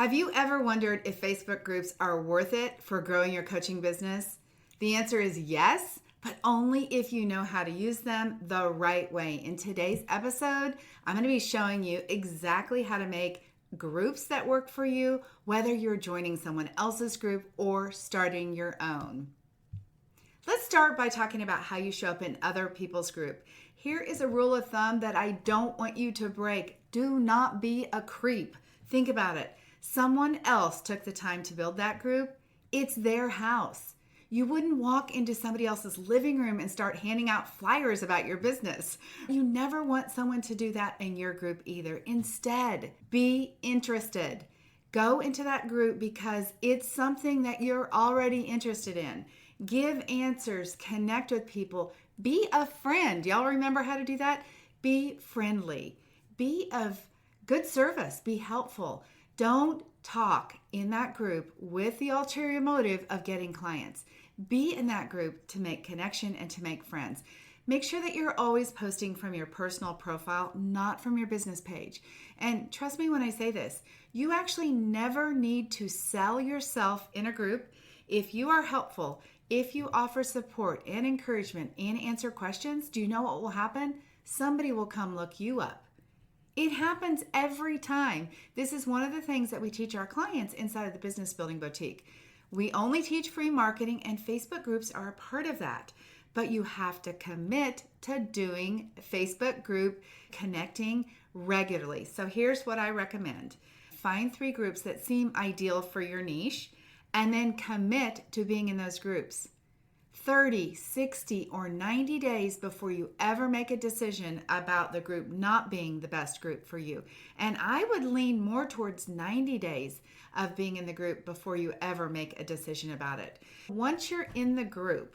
Have you ever wondered if Facebook groups are worth it for growing your coaching business? The answer is yes, but only if you know how to use them the right way. In today's episode, I'm going to be showing you exactly how to make groups that work for you, whether you're joining someone else's group or starting your own. Let's start by talking about how you show up in other people's group. Here is a rule of thumb that I don't want you to break. Do not be a creep. Think about it. Someone else took the time to build that group. It's their house. You wouldn't walk into somebody else's living room and start handing out flyers about your business. You never want someone to do that in your group either. Instead, be interested. Go into that group because it's something that you're already interested in. Give answers, connect with people, be a friend. Y'all remember how to do that? Be friendly, be of good service, be helpful. Don't talk in that group with the ulterior motive of getting clients. Be in that group to make connection and to make friends. Make sure that you're always posting from your personal profile, not from your business page. And trust me when I say this, you actually never need to sell yourself in a group. If you are helpful, if you offer support and encouragement and answer questions, do you know what will happen? Somebody will come look you up. It happens every time. This is one of the things that we teach our clients inside of the Business Building Boutique. We only teach free marketing, and Facebook groups are a part of that. But you have to commit to doing Facebook group connecting regularly. So here's what I recommend. Find 3 groups that seem ideal for your niche, and then commit to being in those groups. 30, 60, or 90 days before you ever make a decision about the group not being the best group for you. And I would lean more towards 90 days of being in the group before you ever make a decision about it. Once you're in the group,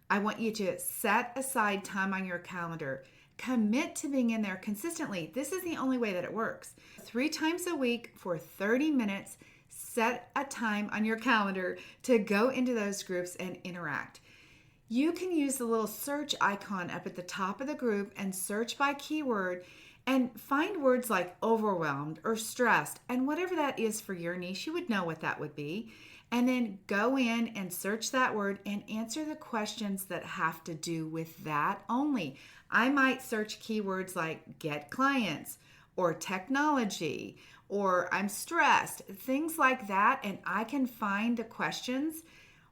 I want you to set aside time on your calendar. Commit to being in there consistently. This is the only way that it works. 3 times a week for 30 minutes, set a time on your calendar to go into those groups and interact. You can use the little search icon up at the top of the group and search by keyword and find words like overwhelmed or stressed, and whatever that is for your niche, you would know what that would be. And then go in and search that word and answer the questions that have to do with that only. I might search keywords like get clients or technology or I'm stressed, things like that, and I can find the questions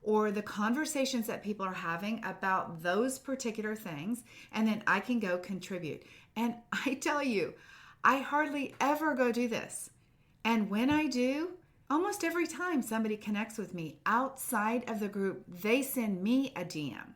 or the conversations that people are having about those particular things, and then I can go contribute. And I tell you, I hardly ever go do this. And when I do, almost every time somebody connects with me outside of the group, they send me a DM.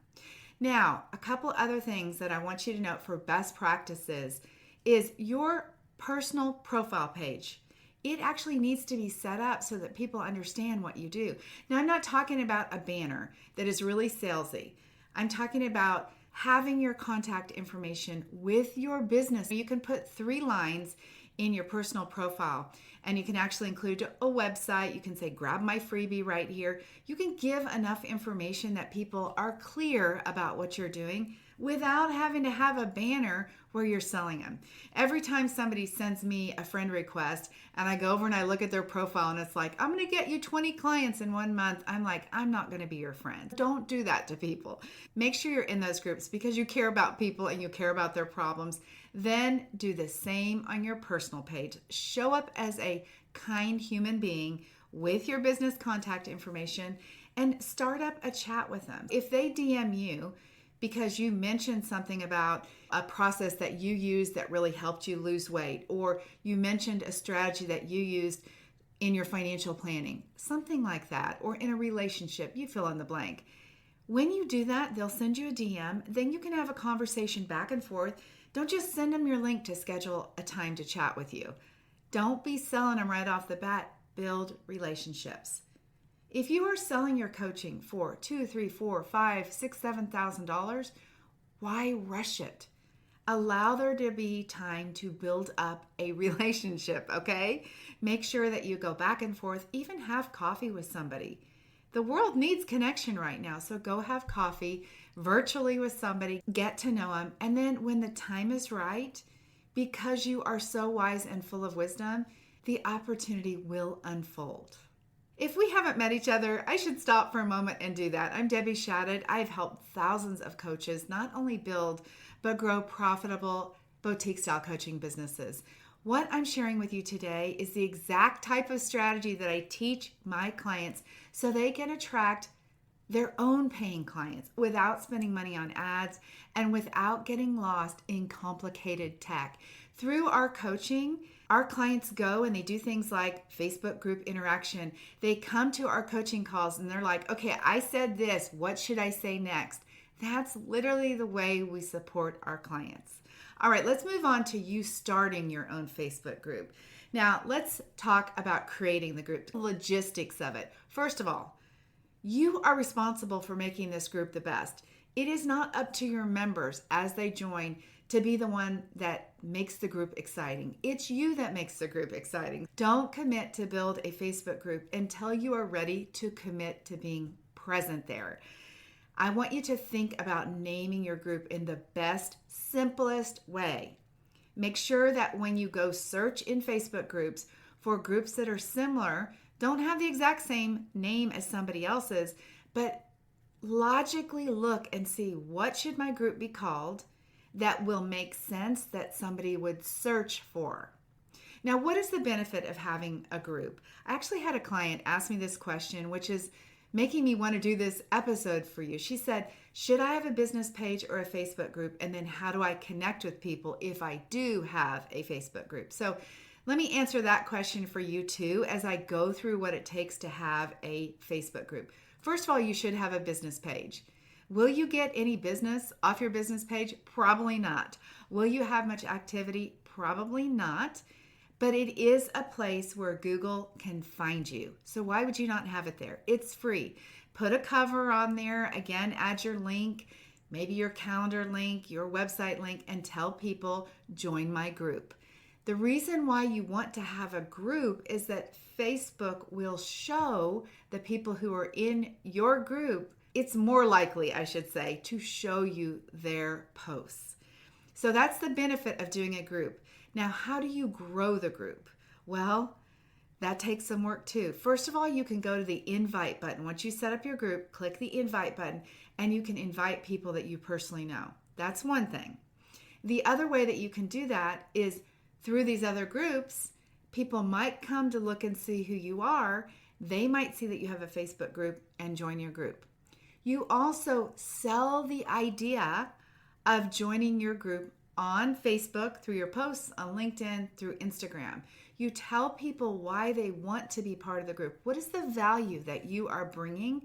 Now, a couple other things that I want you to note for best practices is your personal profile page. It actually needs to be set up so that people understand what you do. Now, I'm not talking about a banner that is really salesy. I'm talking about having your contact information with your business. You can put 3 lines in your personal profile, and you can actually include a website. You can say, grab my freebie right here. You can give enough information that people are clear about what you're doing without having to have a banner where you're selling them. Every time somebody sends me a friend request and I go over and I look at their profile and it's like, I'm going to get you 20 clients in 1 month. I'm like, I'm not going to be your friend. Don't do that to people. Make sure you're in those groups because you care about people and you care about their problems. Then do the same on your personal page. Show up as a kind human being with your business contact information and start up a chat with them. If they DM you because you mentioned something about a process that you used that really helped you lose weight, or you mentioned a strategy that you used in your financial planning, something like that, or in a relationship, you fill in the blank. When you do that, they'll send you a DM, then you can have a conversation back and forth. Don't just send them your link to schedule a time to chat with you. Don't be selling them right off the bat. Build relationships. If you are selling your coaching for $2,000, $3,000, $4,000, $5,000, $6,000, $7,000, why rush it? Allow there to be time to build up a relationship, okay? Make sure that you go back and forth, even have coffee with somebody. The world needs connection right now, so go have coffee virtually with somebody, get to know them, and then when the time is right, because you are so wise and full of wisdom, the opportunity will unfold. If we haven't met each other, I should stop for a moment and do that. I'm Debbie Shadid. I've helped thousands of coaches not only build, but grow profitable boutique-style coaching businesses. What I'm sharing with you today is the exact type of strategy that I teach my clients so they can attract their own paying clients without spending money on ads and without getting lost in complicated tech. Through our coaching, our clients go and they do things like Facebook group interaction. They come to our coaching calls and they're like, okay, I said this, what should I say next? That's literally the way we support our clients. All right, let's move on to you starting your own Facebook group. Now, let's talk about creating the group, the logistics of it. First of all, you are responsible for making this group the best. It is not up to your members as they join to be the one that makes the group exciting. It's you that makes the group exciting. Don't commit to build a Facebook group until you are ready to commit to being present there. I want you to think about naming your group in the best, simplest way. Make sure that when you go search in Facebook groups for groups that are similar, don't have the exact same name as somebody else's, but logically look and see what should my group be called that will make sense that somebody would search for. Now, what is the benefit of having a group? I actually had a client ask me this question, which is making me want to do this episode for you. She said, should I have a business page or a Facebook group? And then how do I connect with people if I do have a Facebook group? So let me answer that question for you too as I go through what it takes to have a Facebook group. First of all, you should have a business page. Will you get any business off your business page? Probably not. Will you have much activity? Probably not. But it is a place where Google can find you. So why would you not have it there? It's free. Put a cover on there. Again, add your link, maybe your calendar link, your website link, and tell people, join my group. The reason why you want to have a group is that Facebook will show the people who are in your group, it's more likely, I should say, to show you their posts. So that's the benefit of doing a group. Now, how do you grow the group? Well, that takes some work too. First of all, you can go to the invite button. Once you set up your group, click the invite button and you can invite people that you personally know. That's one thing. The other way that you can do that is through these other groups. People might come to look and see who you are. They might see that you have a Facebook group and join your group. You also sell the idea of joining your group on Facebook, through your posts, on LinkedIn, through Instagram. You tell people why they want to be part of the group. What is the value that you are bringing?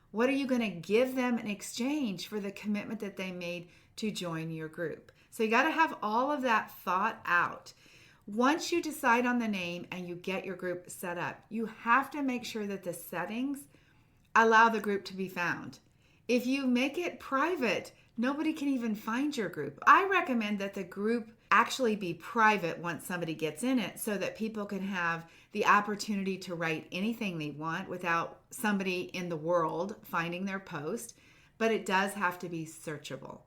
What are you going to give them in exchange for the commitment that they made to join your group? So you got to have all of that thought out. Once you decide on the name and you get your group set up, you have to make sure that the settings allow the group to be found. If you make it private, nobody can even find your group. I recommend that the group actually be private once somebody gets in it so that people can have the opportunity to write anything they want without somebody in the world finding their post, but it does have to be searchable.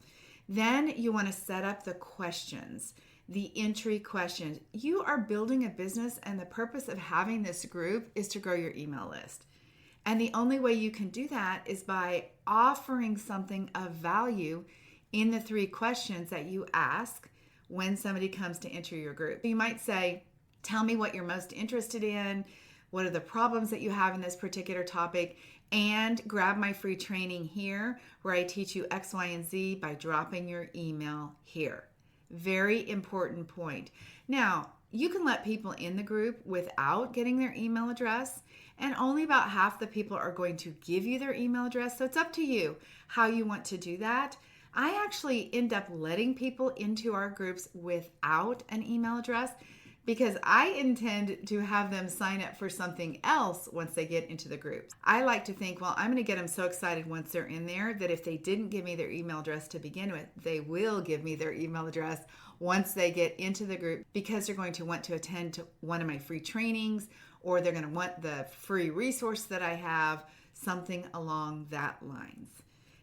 Then you want to set up the questions, the entry questions. You are building a business and the purpose of having this group is to grow your email list. And the only way you can do that is by offering something of value in the 3 questions that you ask when somebody comes to enter your group. You might say, tell me what you're most interested in, what are the problems that you have in this particular topic, and grab my free training here where I teach you X, Y, and Z by dropping your email here. Very important point. Now, you can let people in the group without getting their email address, and only about half the people are going to give you their email address. So it's up to you how you want to do that. I actually end up letting people into our groups without an email address because I intend to have them sign up for something else once they get into the groups. I like to think, well, I'm going to get them so excited once they're in there that if they didn't give me their email address to begin with, they will give me their email address once they get into the group because they're going to want to attend to one of my free trainings or they're going to want the free resource that I have, something along that lines.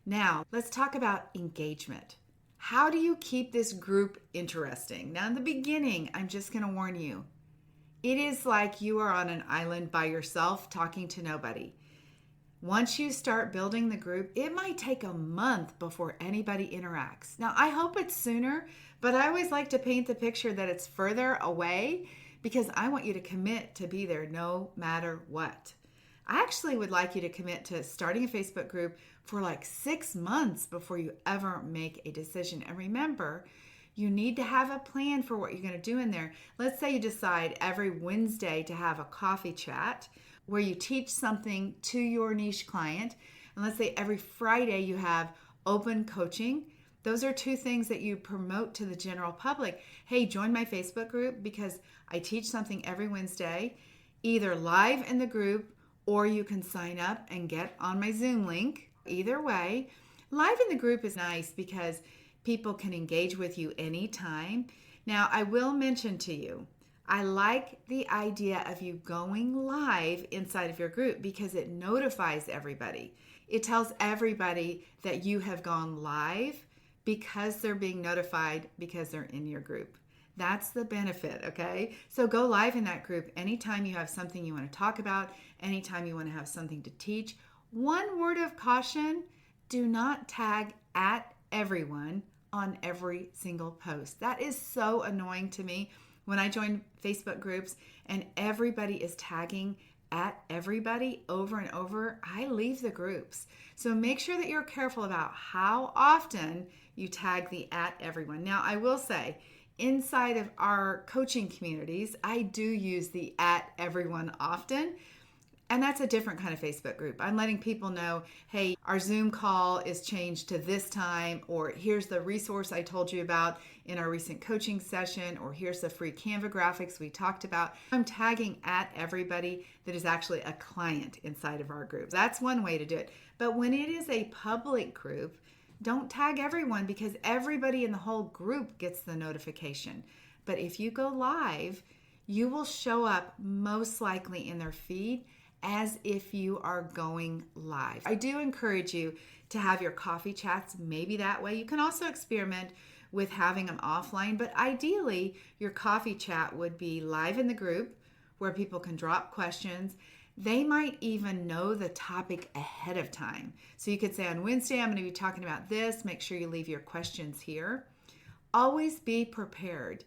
Now, let's talk about engagement. How do you keep this group interesting? Now, in the beginning, I'm just going to warn you, It is like you are on an island by yourself talking to nobody. Once you start building the group, it might take a month before anybody interacts. Now, I hope it's sooner, but I always like to paint the picture that it's further away because I want you to commit to be there no matter what. I actually would like you to commit to starting a Facebook group for like 6 months before you ever make a decision. And remember, you need to have a plan for what you're going to do in there. Let's say you decide every Wednesday to have a coffee chat where you teach something to your niche client. And let's say every Friday you have open coaching. Those are 2 things that you promote to the general public. Hey, join my Facebook group because I teach something every Wednesday, either live in the group or you can sign up and get on my Zoom link. Either way, live in the group is nice because people can engage with you anytime. Now, I will mention to you, I like the idea of you going live inside of your group because it notifies everybody. It tells everybody that you have gone live because they're being notified because they're in your group. That's the benefit, okay? So go live in that group anytime you have something you want to talk about, anytime you want to have something to teach. One word of caution, do not tag at everyone on every single post. That is so annoying to me when I join Facebook groups and everybody is tagging at everybody over and over. I leave the groups. So make sure that you're careful about how often you tag the at everyone. Now, I will say, inside of our coaching communities, I do use the at everyone often. And that's a different kind of Facebook group. I'm letting people know, hey, our Zoom call is changed to this time, or here's the resource I told you about in our recent coaching session, or here's the free Canva graphics we talked about. I'm tagging at everybody that is actually a client inside of our group. That's one way to do it. But when it is a public group, don't tag everyone because everybody in the whole group gets the notification. But if you go live, you will show up most likely in their feed as if you are going live. I do encourage you to have your coffee chats maybe that way. You can also experiment with having them offline, but ideally your coffee chat would be live in the group where people can drop questions. They might even know the topic ahead of time. So you could say on Wednesday, I'm going to be talking about this. Make sure you leave your questions here. Always be prepared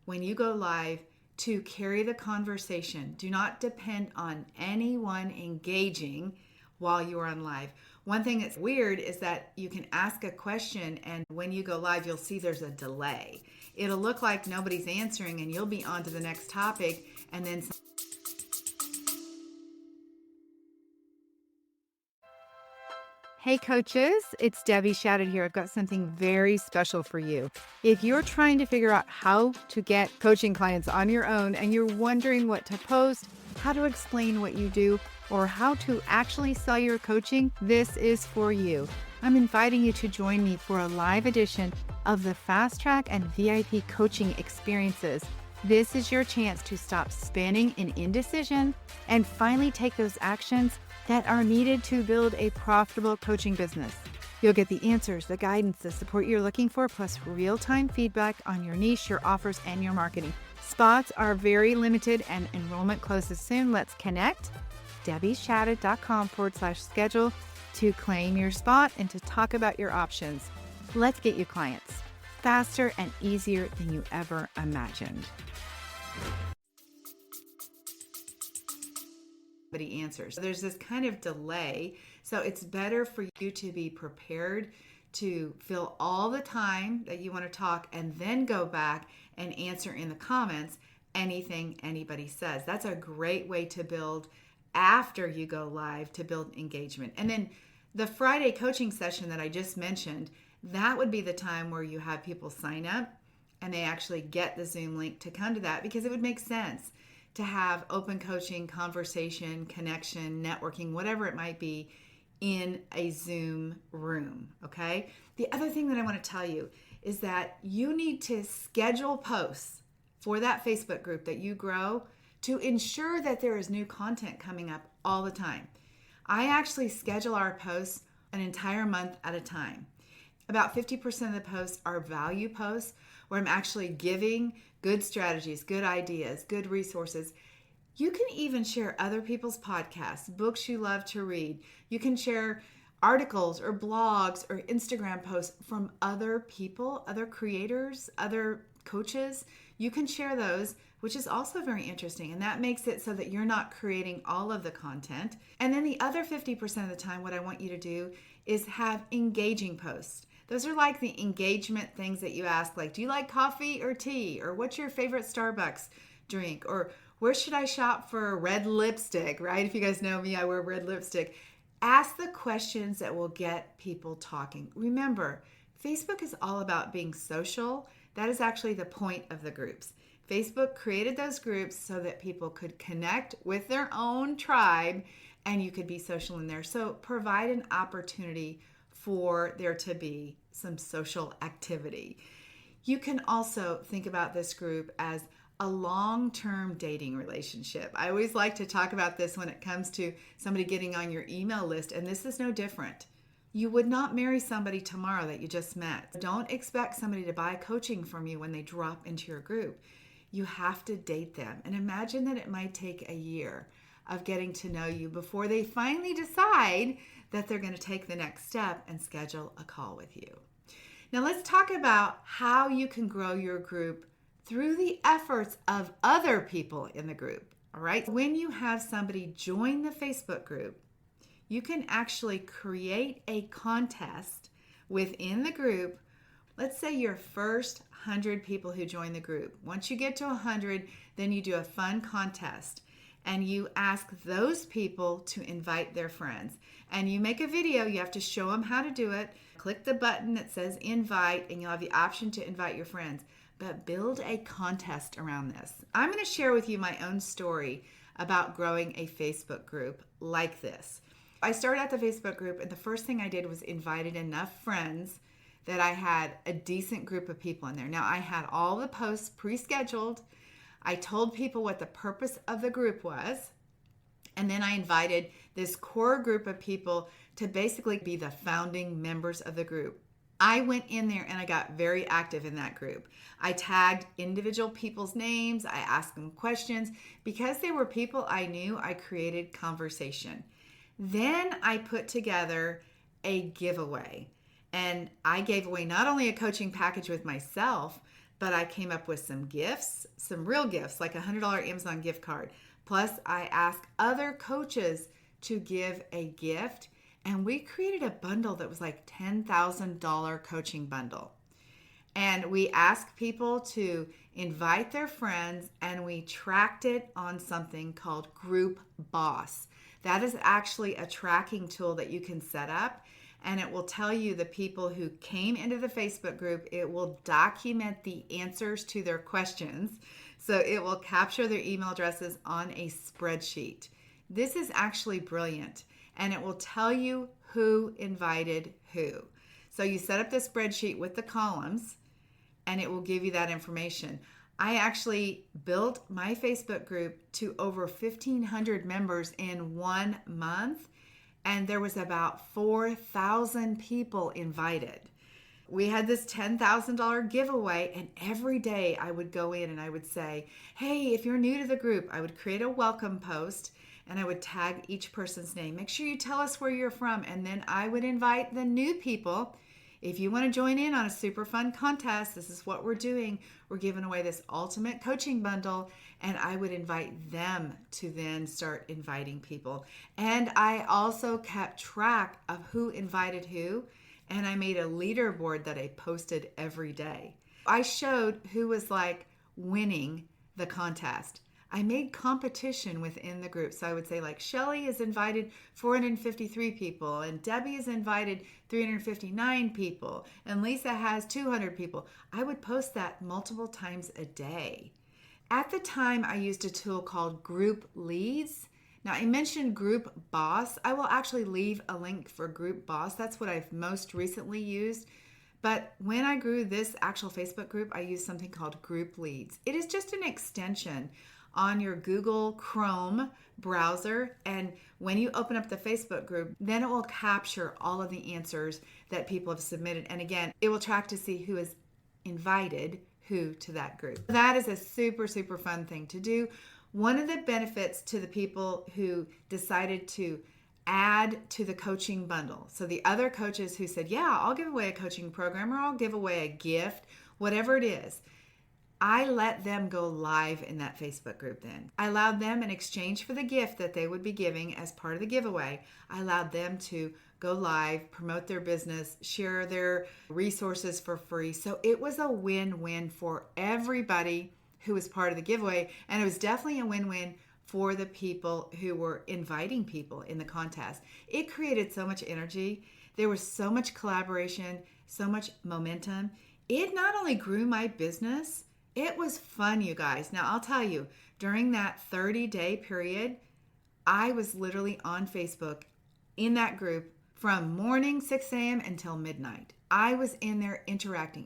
when you go live to carry the conversation. Do not depend on anyone engaging while you are on live. One thing that's weird is that you can ask a question and when you go live, you'll see there's a delay. It'll look like nobody's answering and you'll be on to the next topic and then Hey coaches, it's Debbie Shadid here. I've got something very special for you. If you're trying to figure out how to get coaching clients on your own and you're wondering what to post, how to explain what you do, or how to actually sell your coaching, this is for you. I'm inviting you to join me for a live edition of the Fast Track and VIP coaching experiences. This is your chance to stop spinning in indecision and finally take those actions that are needed to build a profitable coaching business. You'll get the answers, the guidance, the support you're looking for, plus real-time feedback on your niche, your offers, and your marketing. Spots are very limited and enrollment closes soon. Let's connect. DebbieShadid.com/schedule to claim your spot and to talk about your options. Let's get you clients faster and easier than you ever imagined. Answers. So there's this kind of delay. So it's better for you to be prepared to fill all the time that you want to talk and then go back and answer in the comments anything anybody says. That's a great way to build after you go live to build engagement. And then the Friday coaching session that I just mentioned, that would be the time where you have people sign up and they actually get the Zoom link to come to that because it would make sense to have open coaching, conversation, connection, networking, whatever it might be in a Zoom room, okay? The other thing that I want to tell you is that you need to schedule posts for that Facebook group that you grow to ensure that there is new content coming up all the time. I actually schedule our posts an entire month at a time. About 50% of the posts are value posts where I'm actually giving good strategies, good ideas, good resources. You can even share other people's podcasts, books you love to read. You can share articles or blogs or Instagram posts from other people, other creators, other coaches. You can share those, which is also very interesting. And that makes it so that you're not creating all of the content. And then the other 50% of the time, what I want you to do is have engaging posts. Those are like the engagement things that you ask, like, do you like coffee or tea? Or what's your favorite Starbucks drink? Or where should I shop for red lipstick, right? If you guys know me, I wear red lipstick. Ask the questions that will get people talking. Remember, Facebook is all about being social. That is actually the point of the groups. Facebook created those groups so that people could connect with their own tribe and you could be social in there. So provide an opportunity for there to be some social activity. You can also think about this group as a long-term dating relationship. I always like to talk about this when it comes to somebody getting on your email list, and this is no different. You would not marry somebody tomorrow that you just met. Don't expect somebody to buy coaching from you when they drop into your group. You have to date them, and imagine that it might take a year of getting to know you before they finally decide that they're going to take the next step and schedule a call with you. Now let's talk about how you can grow your group through the efforts of other people in the group, all right? When you have somebody join the Facebook group, you can actually create a contest within the group. Let's say your first 100 people who join the group. Once you get to 100, then you do a fun contest and you ask those people to invite their friends. And you make a video, you have to show them how to do it. Click the button that says invite and you'll have the option to invite your friends. But build a contest around this. I'm going to share with you my own story about growing a Facebook group like this. I started out the Facebook group and the first thing I did was invited enough friends that I had a decent group of people in there. Now I had all the posts pre-scheduled. I told people what the purpose of the group was. And then I invited this core group of people to basically be the founding members of the group. I went in there and I got very active in that group. I tagged individual people's names. I asked them questions. Because they were people I knew, I created conversation. Then I put together a giveaway. And I gave away not only a coaching package with myself, but I came up with some gifts, some real gifts, like a $100 Amazon gift card. Plus, I asked other coaches to give a gift. And we created a bundle that was like $10,000 coaching bundle. And we asked people to invite their friends and we tracked it on something called Group Boss. That is actually a tracking tool that you can set up and it will tell you the people who came into the Facebook group. It will document the answers to their questions. So it will capture their email addresses on a spreadsheet. This is actually brilliant. And it will tell you who invited who. So you set up this spreadsheet with the columns and it will give you that information. I actually built my Facebook group to over 1,500 members in 1 month and there was about 4,000 people invited. We had this $10,000 giveaway and every day I would go in and I would say, hey, if you're new to the group, I would create a welcome post and I would tag each person's name. Make sure you tell us where you're from. And then I would invite the new people. If you want to join in on a super fun contest, this is what we're doing. We're giving away this ultimate coaching bundle. And I would invite them to then start inviting people. And I also kept track of who invited who. And I made a leaderboard that I posted every day. I showed who was like winning the contest. I made competition within the group. So I would say like Shelly has invited 453 people and Debbie has invited 359 people and Lisa has 200 people. I would post that multiple times a day. At the time, I used a tool called Group Leads. Now I mentioned Group Boss. I will actually leave a link for Group Boss. That's what I've most recently used. But when I grew this actual Facebook group, I used something called Group Leads. It is just an extension on your Google Chrome browser. And when you open up the Facebook group, then it will capture all of the answers that people have submitted. And again, it will track to see who is invited who to that group. That is a super, super fun thing to do. One of the benefits to the people who decided to add to the coaching bundle. So the other coaches who said, yeah, I'll give away a coaching program or I'll give away a gift, whatever it is. I let them go live in that Facebook group then. I allowed them, in exchange for the gift that they would be giving as part of the giveaway, I allowed them to go live, promote their business, share their resources for free. So it was a win-win for everybody who was part of the giveaway. And it was definitely a win-win for the people who were inviting people in the contest. It created so much energy. There was so much collaboration, so much momentum. It not only grew my business, it was fun, you guys. Now, I'll tell you, during that 30-day period, I was literally on Facebook in that group from morning 6 a.m. until midnight. I was in there interacting.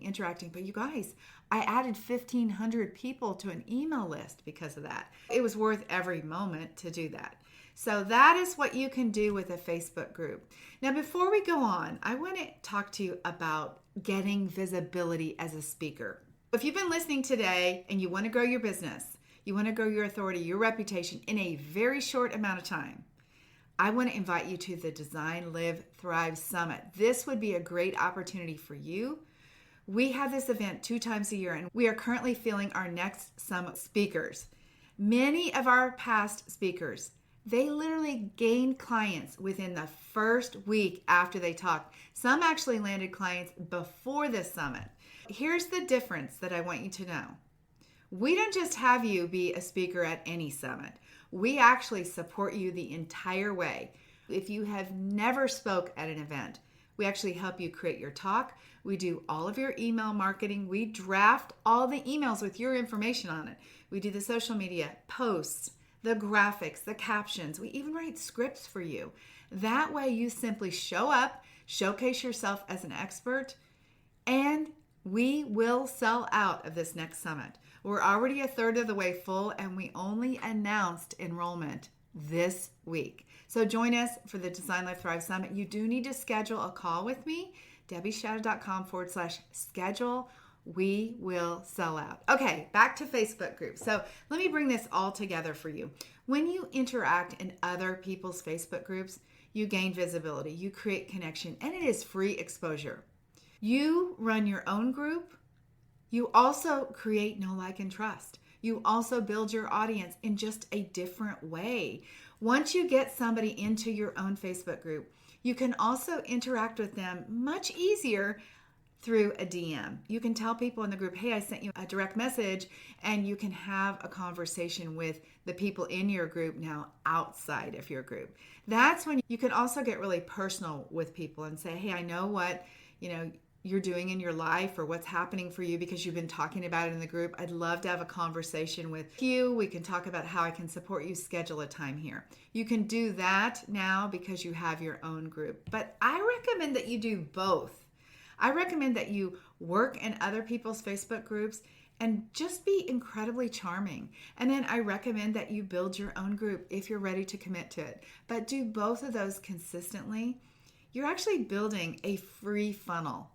But you guys, I added 1,500 people to an email list because of that. It was worth every moment to do that. So that is what you can do with a Facebook group. Now, before we go on, I want to talk to you about getting visibility as a speaker. If you've been listening today and you want to grow your business, you want to grow your authority, your reputation in a very short amount of time, I want to invite you to the Design, Live, Thrive Summit. This would be a great opportunity for you. We have this event 2 times a year, and we are currently filling our next summit speakers. Many of our past speakers, they literally gained clients within the first week after they talked. Some actually landed clients before this summit. Here's the difference that I want you to know. We don't just have you be a speaker at any summit. We actually support you the entire way. If you have never spoke at an event, we actually help you create your talk. We do all of your email marketing. We draft all the emails with your information on it. We do the social media posts, the graphics, the captions. We even write scripts for you. That way you simply show up, showcase yourself as an expert, and we will sell out of this next summit. We're already a third of the way full, and we only announced enrollment this week. So join us for the Design, Live, Thrive Summit. You do need to schedule a call with me, DebbieShadid.com/schedule. We will sell out. Okay, back to Facebook groups. So let me bring this all together for you. When you interact in other people's Facebook groups, you gain visibility, you create connection, and it is free exposure. You run your own group. You also create know, like, and trust. You also build your audience in just a different way. Once you get somebody into your own Facebook group, you can also interact with them much easier through a DM. You can tell people in the group, hey, I sent you a direct message, and you can have a conversation with the people in your group now outside of your group. That's when you can also get really personal with people and say, hey, I know what, you're doing in your life or what's happening for you because you've been talking about it in the group. I'd love to have a conversation with you. We can talk about how I can support you. Schedule a time here. You can do that now because you have your own group. But I recommend that you do both. I recommend that you work in other people's Facebook groups and just be incredibly charming. And then I recommend that you build your own group if you're ready to commit to it. But do both of those consistently. You're actually building a free funnel.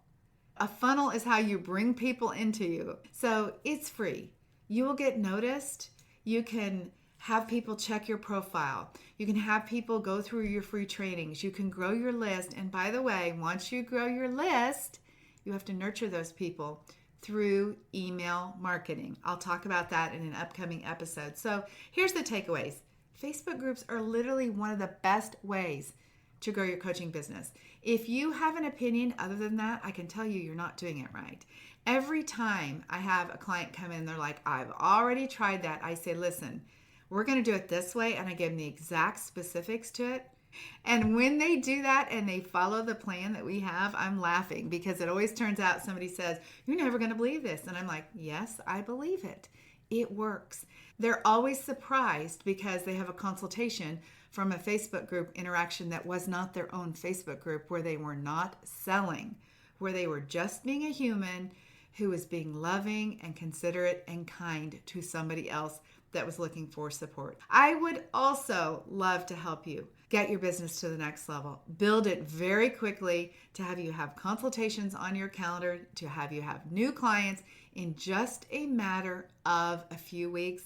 A funnel is how you bring people into you. So it's free. You will get noticed. You can have people check your profile. You can have people go through your free trainings. You can grow your list. And by the way, once you grow your list, you have to nurture those people through email marketing. I'll talk about that in an upcoming episode. So here's the takeaways. Facebook groups are literally one of the best ways to grow your coaching business. If you have an opinion other than that, I can tell you you're not doing it right. Every time I have a client come in, they're like, I've already tried that. I say, listen, we're going to do it this way. And I give them the exact specifics to it. And when they do that and they follow the plan that we have, I'm laughing because it always turns out somebody says, you're never going to believe this. And I'm like, yes, I believe it. It works. They're always surprised because they have a consultation from a Facebook group interaction that was not their own Facebook group, where they were not selling, where they were just being a human who was being loving and considerate and kind to somebody else that was looking for support. I would also love to help you get your business to the next level. Build it very quickly to have you have consultations on your calendar, to have you have new clients in just a matter of a few weeks.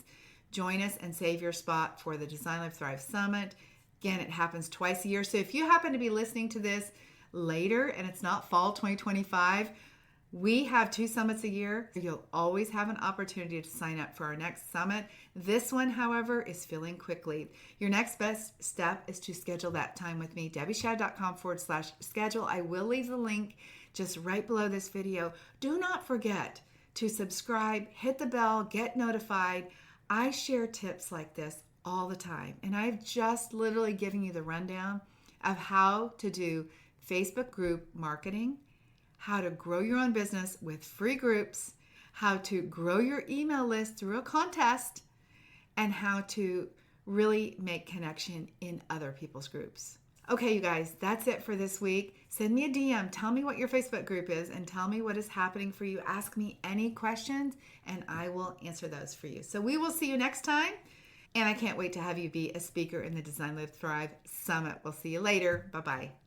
Join us and save your spot for the Design Live Thrive Summit. Again, it happens twice a year. So if you happen to be listening to this later and it's not fall 2025, we have 2 summits a year. You'll always have an opportunity to sign up for our next summit. This one, however, is filling quickly. Your next best step is to schedule that time with me, debbieshad.com/schedule. I will leave the link just right below this video. Do not forget to subscribe, hit the bell, get notified. I share tips like this all the time, and I've just literally given you the rundown of how to do Facebook group marketing, how to grow your own business with free groups, how to grow your email list through a contest, and how to really make connection in other people's groups. Okay, you guys, that's it for this week. Send me a DM. Tell me what your Facebook group is and tell me what is happening for you. Ask me any questions and I will answer those for you. So we will see you next time. And I can't wait to have you be a speaker in the Design Live Thrive Summit. We'll see you later. Bye-bye.